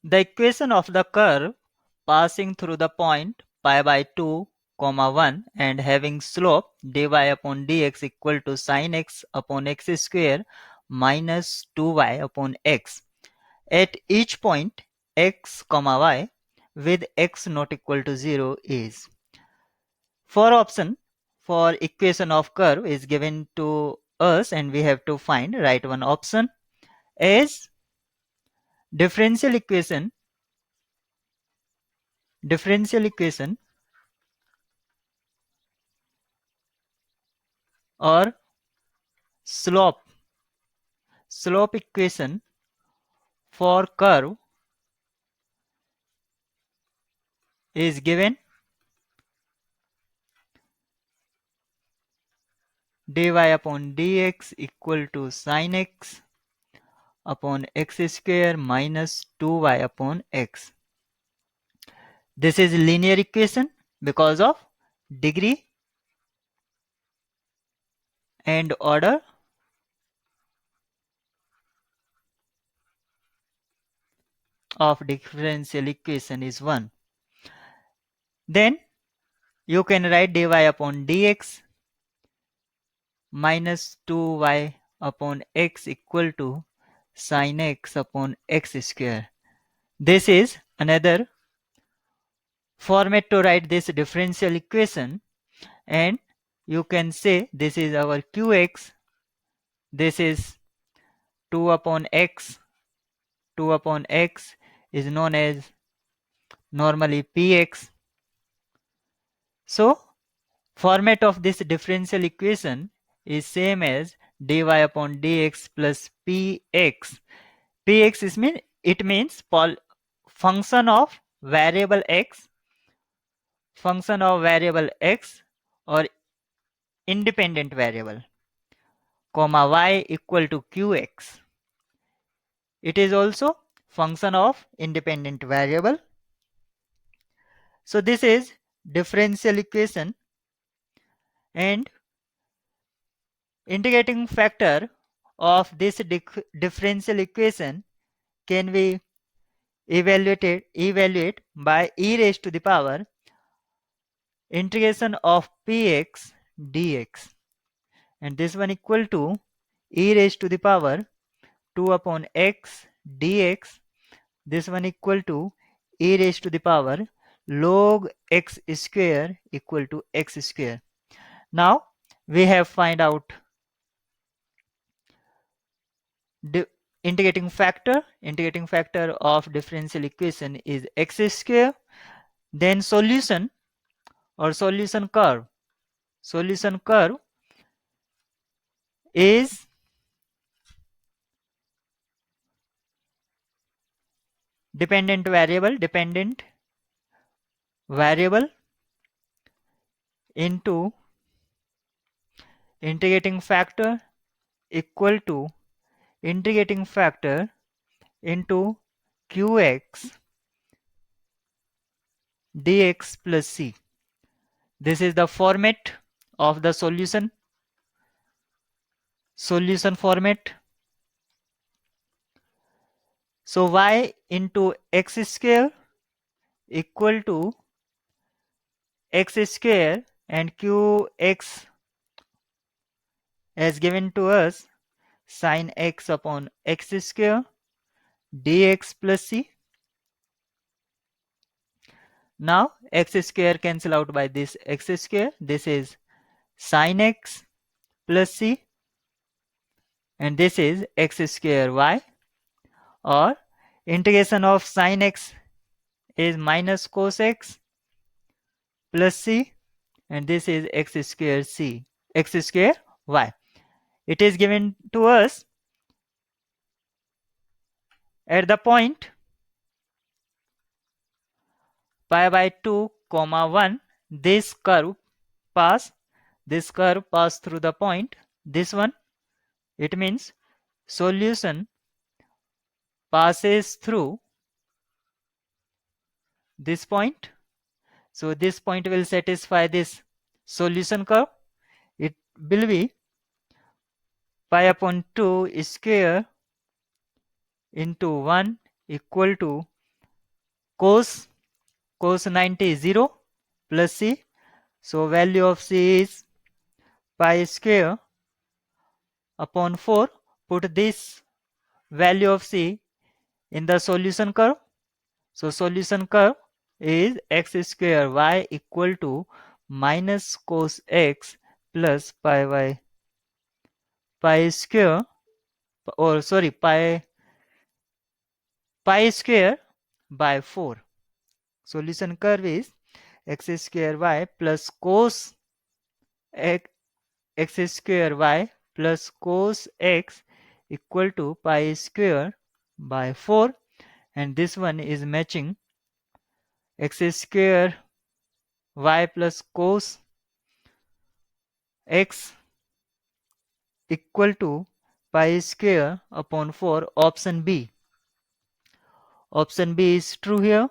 The equation of the curve passing through the point pi by 2, 1 and having slope dy upon dx equal to sin x upon x square minus 2y upon x at each point x, y with x not equal to 0 is. For option for equation of curve is given to us and we have to find right one option as differential equation or slope equation for curve is given dy upon dx equal to sin x upon x square minus 2y upon x. This is linear equation because of degree and order of differential equation is 1. Then you can write dy upon dx minus 2y upon x equal to sin x upon x square. This is another format to write this differential equation, and you can say this is our qx, this is 2 upon x, 2 upon x is known as normally px. So format of this differential equation is same as dy upon dx plus px. Px is means function of variable x, or independent variable, comma y equal to qx. It is also function of independent variable. So this is differential equation, and integrating factor of this differential equation can be evaluate by e raised to the power integration of px dx, and this one equal to e raised to the power 2 upon x dx. This one equal to e raised to the power log x square equal to x square. Now we have find out the integrating factor of differential equation is x square. Then solution or solution curve is dependent variable into integrating factor equal to integrating factor into qx dx plus c. This is the format of the solution format. So y into x square equal to x square and qx as given to us sin x upon x square dx plus c. Now x square cancel out by this x square. This is sin x plus c, and this is x square y, or integration of sin x is minus cos x plus c, and this is x square y. It is given to us at the point pi by 2, 1. This curve pass through the point. This one, it means solution passes through this point. So this point will satisfy this solution curve. It will be pi upon 2 square into 1 equal to cos 90 is 0 plus c. So value of c is pi square upon 4. Put this value of c in the solution curve. So solution curve is x square y equal to minus cos x plus pi y, pi square, or sorry, pi square by 4. Solution curve is x square y plus cos x, x square y plus cos x equal to pi square by 4, and this one is matching x square y plus cos x equal to pi square upon 4. Option B. Option B is true here.